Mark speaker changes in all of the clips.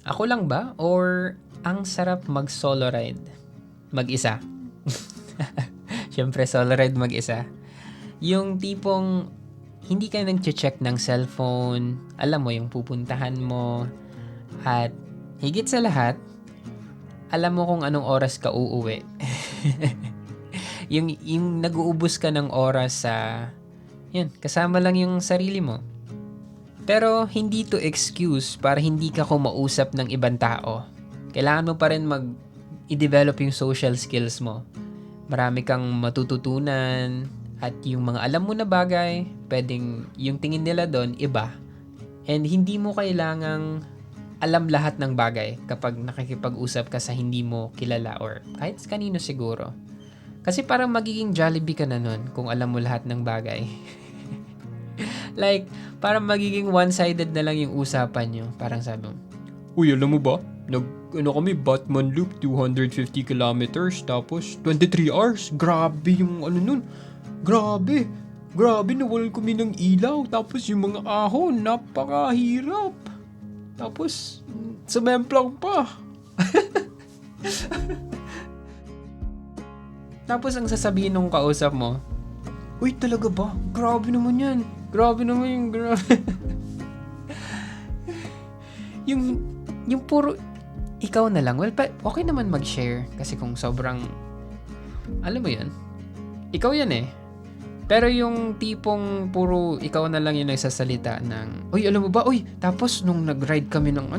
Speaker 1: Ako lang ba? Or ang sarap mag-solo ride? Mag-isa? Siyempre, solo ride mag-isa. Yung tipong hindi ka nag-check ng cellphone, alam mo yung pupuntahan mo, at higit sa lahat, alam mo kung anong oras ka uuwi. yung nag-uubos ka ng oras sa, yun, kasama lang yung sarili mo. Pero hindi to excuse para hindi ka kumausap ng ibang tao. Kailangan mo pa rin i-develop yung social skills mo. Marami kang matututunan at yung mga alam mo na bagay, pwedeng yung tingin nila doon iba. And hindi mo kailangang alam lahat ng bagay kapag nakikipag-usap ka sa hindi mo kilala or kahit kanino siguro. Kasi parang magiging Jollibee ka na nun kung alam mo lahat ng bagay. Like, parang magiging one-sided na lang yung usapan nyo. Parang sabi mo, uy, alam mo ba? Kami, Batman Loop, 250 kilometers, tapos 23 hours. Grabe yung nun. Grabe, nawalan kami ng ilaw. Tapos yung mga ahon, napakahirap. Tapos, sumemplang pa. Tapos ang sasabihin nung kausap mo, uy, talaga ba? Grabe naman yan. Grabe naman yung yung puro ikaw na lang. Well, okay naman mag-share kasi kung sobrang alam mo yun, ikaw yan eh. Pero yung tipong puro ikaw na lang yung nagsasalita ng, uy, alam mo ba? Uy, tapos nung nag-ride kami ng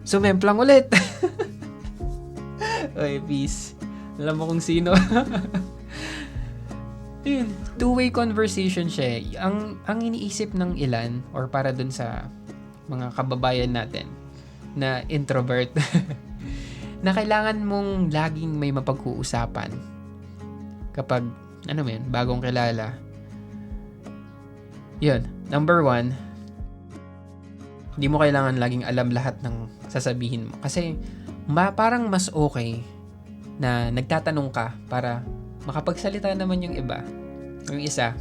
Speaker 1: sumemplang ulit. Uy, peace. Alam mo kung sino. Yun, two-way conversation siya. Ang iniisip ng ilan or para dun sa mga kababayan natin na introvert na kailangan mong laging may mapag-uusapan kapag bagong kilala. Yun, number 1, hindi mo kailangan laging alam lahat ng sasabihin mo kasi parang mas okay na nagtatanong ka para makapagsalita naman yung iba. Yung isa,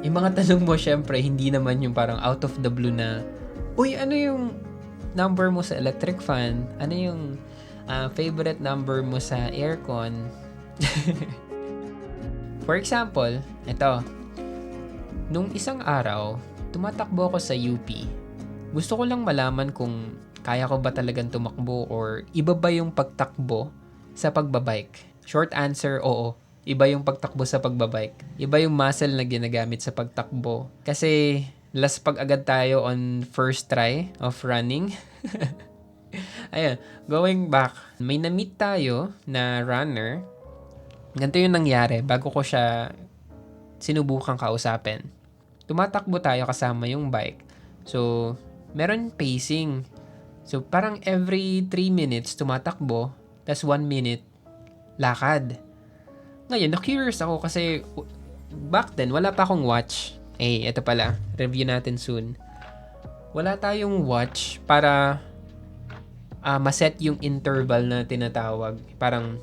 Speaker 1: yung mga tanong mo syempre hindi naman yung parang out of the blue na, uy, ano yung number mo sa electric fan? Ano yung favorite number mo sa aircon? For example, ito, nung isang araw, tumatakbo ako sa UP. Gusto ko lang malaman kung kaya ko ba talagang tumakbo or iba ba yung pagtakbo sa pagbabike. Short answer, oo. Iba yung pagtakbo sa pagbabike. Iba yung muscle na ginagamit sa pagtakbo. Kasi pag agad tayo on first try of running. Ayun, going back. May na-meet tayo na runner. Ganito yung nangyari bago ko siya sinubukang kausapin. Tumatakbo tayo kasama yung bike. So, meron pacing. So, parang every 3 minutes tumatakbo, tas 1 minute lakad. Ngayon, na-curious ako kasi back then, wala pa akong watch. Ito pala. Review natin soon. Wala tayong watch para maset yung interval na tinatawag. Parang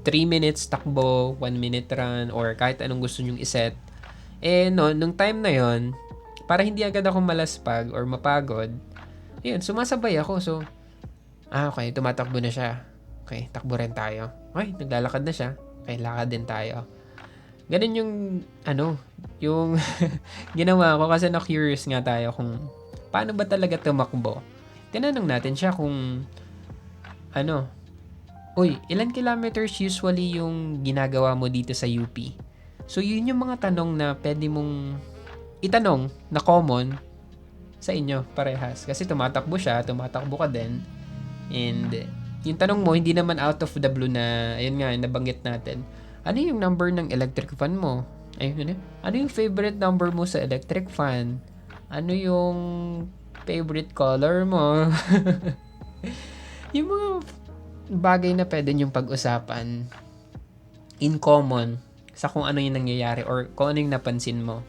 Speaker 1: 3 minutes takbo, 1 minute run, or kahit anong gusto nyong iset. Nung time na yon, para hindi agad ako malaspag or mapagod, sumasabay ako. So, okay, tumatakbo na siya. Okay, takbo rin tayo. Okay, naglalakad na siya. Okay, lakad din tayo. Ganun yung ginawa ko kasi na-curious nga tayo kung paano ba talaga tumakbo. Tinanong natin siya kung uy, ilan kilometers usually yung ginagawa mo dito sa UP? So, yun yung mga tanong na pwede mong itanong na common sa inyo parehas. Kasi tumatakbo siya, tumatakbo ka din. And yung tanong mo, hindi naman out of the blue na, ayun nga, nabanggit natin. Ano yung number ng electric fan mo? Ano yung favorite number mo sa electric fan? Ano yung favorite color mo? Yung mga bagay na pwede niyong pag-usapan in common sa kung ano yung nangyayari or kung ano yung napansin mo.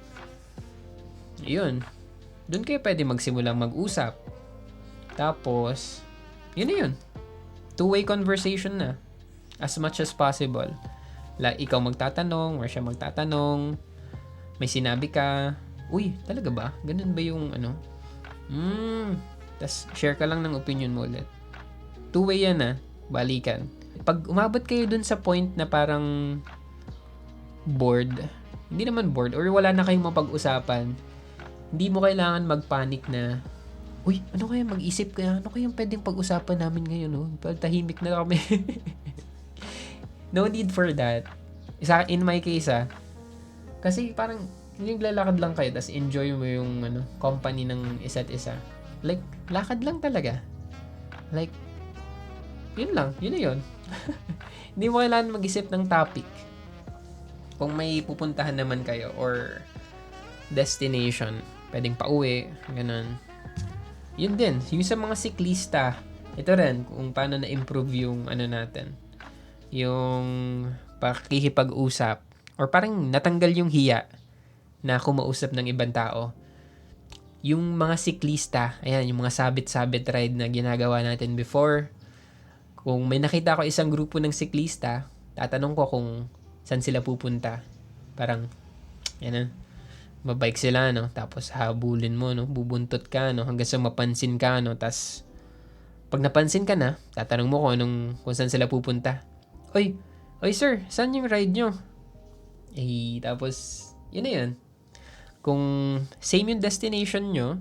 Speaker 1: Yun. Doon kayo pwede magsimulang mag-usap. Tapos, yun na yun. Two-way conversation na. As much as possible. Like, ikaw magtatanong or siya magtatanong. May sinabi ka. Uy, talaga ba? Ganun ba yung Tas share ka lang ng opinion mo ulit. Two-way yan balikan. Pag umabot kayo dun sa point na parang bored, hindi naman bored, or wala na kayong mapag-usapan, hindi mo kailangan mag-panic na, uy, ano kaya mag-isip kaya? Ano kaya pwedeng pag-usapan namin ngayon? Tahimik na kami. No need for that. In my case, kasi parang yung lalakad lang kayo, tas enjoy mo yung company ng isa't isa. Like, lakad lang talaga. Like, yun lang. Yun na yun. Hindi mo kailangan mag-isip ng topic. Kung may pupuntahan naman kayo or destination, pwedeng pauwi, ganun. Yun din. Yung sa mga siklista, ito rin, kung paano na-improve yung natin. Yung pakikipag-usap. Or parang natanggal yung hiya na kumausap ng ibang tao. Yung mga siklista, ayan, yung mga sabit-sabit ride na ginagawa natin before. Kung may nakita ko isang grupo ng siklista, tatanong ko kung saan sila pupunta. Parang, mabike sila, tapos habulin mo, bubuntot ka, hanggang sa mapansin ka, tas pag napansin ka na, tatanong mo kung saan sila pupunta. Oy sir, saan yung ride nyo? Tapos, yun na yun. Kung same yung destination nyo,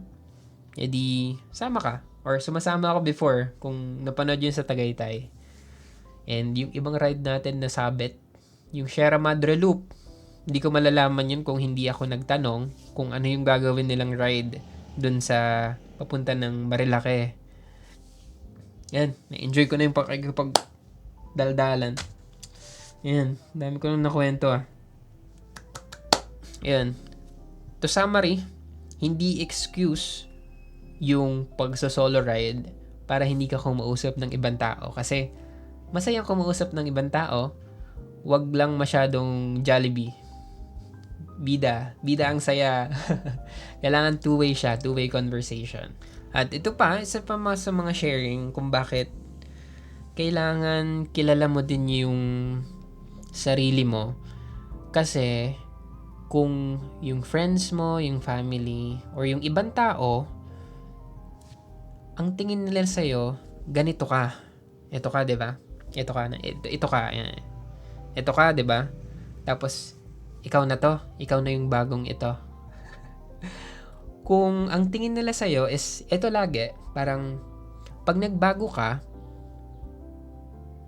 Speaker 1: edi sama ka. Or sumasama ako before kung napanood yun sa Tagaytay. And yung ibang ride natin na sabit, yung Sierra Madre Loop, hindi ko malalaman yun kung hindi ako nagtanong kung ano yung gagawin nilang ride dun sa papunta ng Marilake. Yan, na-enjoy ko na yung pakikipagdaldalan. Yan, dami ko nang nakwento Yan. To summary, hindi excuse yung pagsa-solo ride para hindi ka kumausap ng ibang tao. Kasi masayang kumausap ng ibang tao, wag lang masyadong Jollibee. Bida ang saya. Kailangan two-way siya, two-way conversation. At ito pa, isa pa sa mga sharing kung bakit kailangan kilala mo din yung sarili mo. Kasi kung yung friends mo, yung family, or yung ibang tao, ang tingin nila sa'yo, ganito ka. Ito ka, diba? Ito ka. Yan. Ito ka, diba? Tapos, ikaw na to. Ikaw na yung bagong ito. Kung ang tingin nila sa'yo is, ito lagi, parang, pag nagbago ka,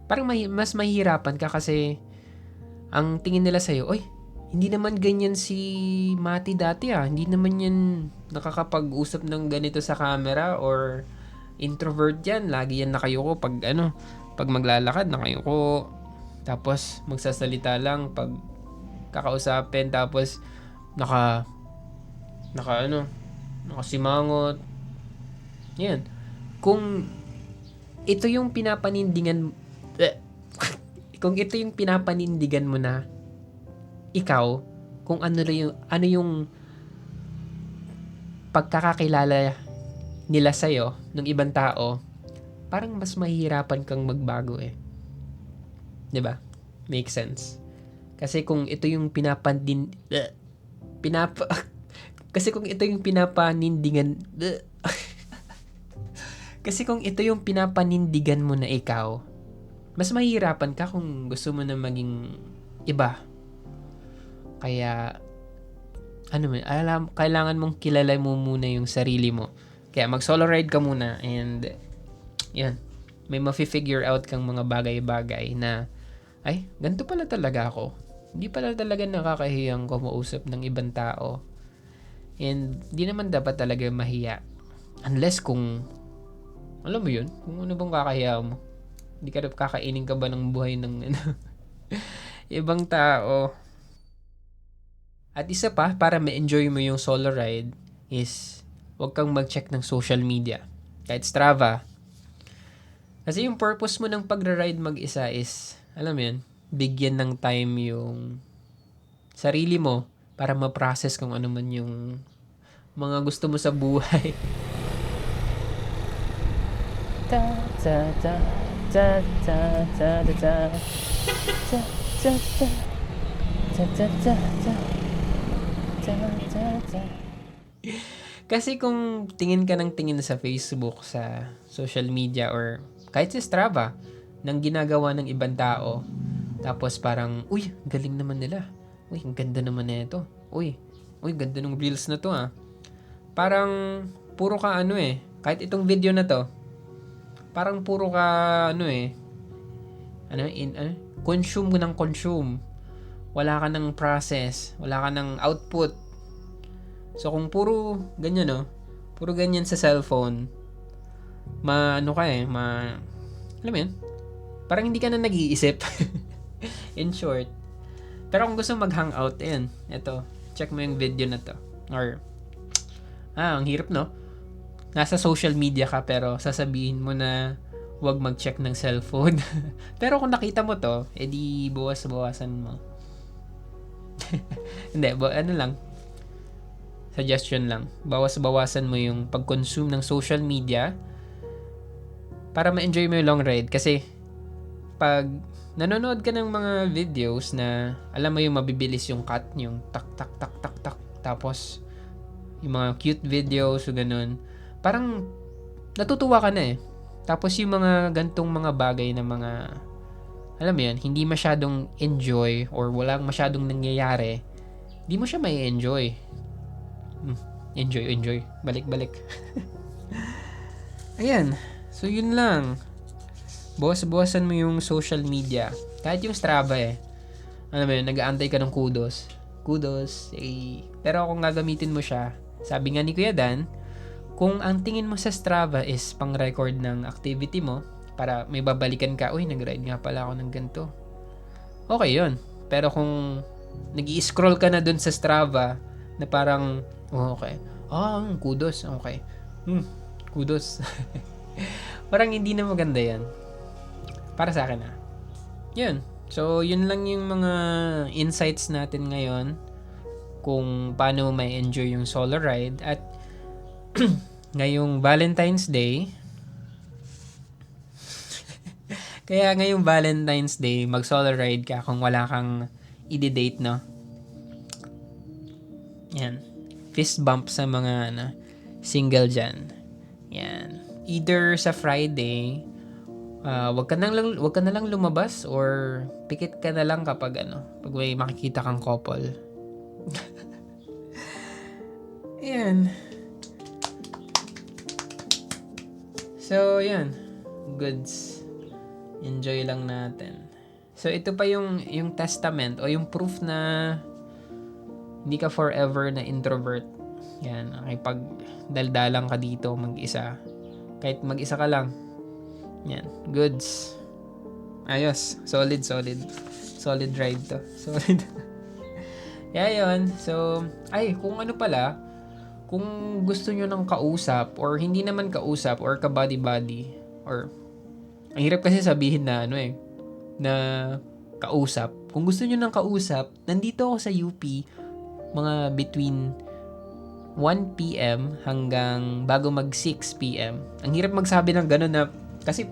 Speaker 1: parang mas mahihirapan ka kasi, ang tingin nila sa'yo, oy, hindi naman ganyan si Mati dati Hindi naman yan nakakapag-usap ng ganito sa camera or introvert yan. Lagi yan nakayuko pag maglalakad nakayuko. Tapos magsasalita lang pag kakausapin. Tapos nakasimangot. Yan. Kung ito yung pinapanindigan mo na ikaw, kung ano yung pagkakakilala nila sa'yo ng ibang tao, parang mas mahihirapan kang magbago 'di ba? Make sense. Kasi kung ito yung pinapanindigan mo na ikaw, mas mahihirapan ka kung gusto mo na maging iba. Kaya, kailangan mong kilala mo muna yung sarili mo. Kaya mag-solo ride ka muna and, yan, may mafi-figure out kang mga bagay-bagay na, ay, ganito pala talaga ako. Hindi pala talaga nakakahiyang kumausap ng ibang tao. And, di naman dapat talaga mahiya. Unless kung, alam mo yun, kung ano bang kakahiya mo. Hindi ka kakainin ka ba ng buhay ng ibang tao. At isa pa, para ma-enjoy mo yung solo ride is huwag kang mag-check ng social media. Kahit Strava. Kasi yung purpose mo ng pagra-ride mag-isa is, alam mo yun, bigyan ng time yung sarili mo para ma-process kung ano man yung mga gusto mo sa buhay. Ta ta ta ta ta ta ta ta ta ta. Kasi kung tingin ka ng tingin sa Facebook, sa social media, or kahit sa Strava, ng ginagawa ng ibang tao. Tapos parang, uy, galing naman nila. Uy, ang ganda naman na ito. Uy, ganda ng reels na to ah. Parang, puro ka kahit itong video na to, parang puro ka consume ng consume. Wala ka ng process, wala ka ng output. So kung puro ganyan puro ganyan sa cellphone, alam mo yun, parang hindi ka na nag-iisip. In short. Pero kung gusto mag-hangout, eto, check mo yung video na to. Or, ang hirap nasa social media ka pero sasabihin mo na huwag mag-check ng cellphone. Pero kung nakita mo to, edi bawas-bawasan mo. Hindi, suggestion lang. Bawas-bawasan mo yung pag-consume ng social media para ma-enjoy mo yung long ride. Kasi, pag nanonood ka ng mga videos na, alam mo yung mabibilis yung cut, yung tak, tak, tak, tak, tak, tapos, yung mga cute videos o ganun, parang, natutuwa ka na Tapos, yung mga gantong mga bagay na mga, alam mo yan, hindi masyadong enjoy or walang masyadong nangyayari, di mo siya may enjoy. Enjoy. Balik. Ayan. So, yun lang. Bawas-bawasan mo yung social media. Kahit yung Strava alam mo yun, nag-aantay ka ng kudos. Pero kung gagamitin mo siya, sabi nga ni Kuya Dan, kung ang tingin mo sa Strava is pang-record ng activity mo, para may babalikan ka, uy, nag-ride nga pala ako ng ganito. Okay yun. Pero kung nag-i-scroll ka na dun sa Strava, na parang, okay. Kudos. Okay. Kudos. Parang hindi na maganda yan. Para sa akin Yun. So, yun lang yung mga insights natin ngayon kung paano may enjoy yung solo ride. At ngayong Valentine's Day, kaya ngayong Valentine's Day, mag-solo ride ka kung wala kang i-date, Yan. Fist bump sa mga single dyan. Yan. Either sa Friday, wag ka na lang lumabas or pikit ka na lang kapag pag may makikita kang couple. Yan. So, yan. Goods. Enjoy lang natin. So, ito pa yung testament o yung proof na hindi ka forever na introvert. Yan. Okay, pag daldalang ka dito mag-isa. Kahit mag-isa ka lang. Yan. Goods. Ayos. Solid. Solid ride to. Solid. Kaya yun. So, kung kung gusto nyo ng kausap or hindi naman kausap or ka-buddy-buddy or ang hirap kasi sabihin na na kausap. Kung gusto nyo ng kausap, nandito ako sa UP mga between 1 p.m. hanggang bago mag 6 p.m. Ang hirap magsabi ng gano'n na kasi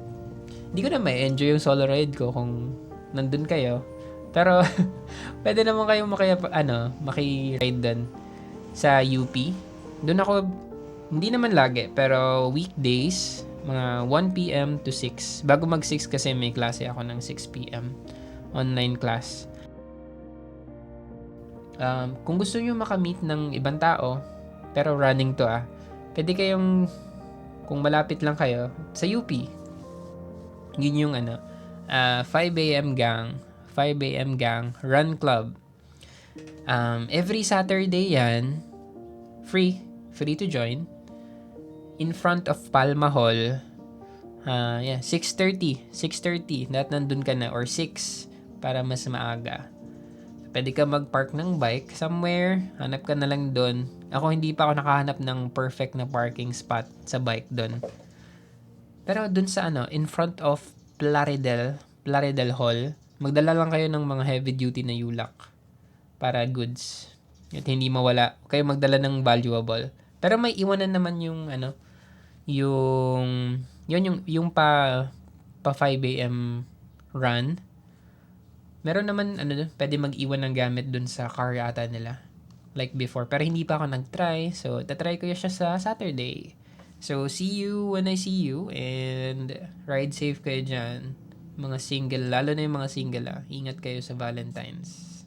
Speaker 1: hindi ko na may enjoy yung solo ride ko kung nandun kayo. Pero pwede naman kayong maki-ride doon sa UP. Doon ako, hindi naman lagi, pero weekdays, mga 1 p.m. to 6. Bago mag 6 kasi may klase ako ng 6 p.m. online class. Kung gusto nyo makamit ng ibang tao, pero running to pwede kayong, kung malapit lang kayo, sa UP. Yun yung 5 a.m. gang run club. Every Saturday yan, free to join. In front of Palma Hall. 6:30. Dapat nandun ka na or 6 para mas maaga. Pwede ka mag-park ng bike somewhere. Hanap ka na lang doon. Ako hindi pa ako nakahanap ng perfect na parking spot sa bike doon. Pero doon sa in front of Plaridel Hall, magdala lang kayo ng mga heavy duty na yulak para goods. At hindi mawala. Kayo magdala ng valuable. Pero may iwanan naman yung yung pa 5 a.m. run. Meron naman pwede mag-iwan ng gamit dun sa car yata nila. Like before. Pero hindi pa ako nag-try. So, tatry ko siya sa Saturday. So, see you when I see you and ride safe kayo dyan. Mga single, lalo na yung mga single Ingat kayo sa Valentine's.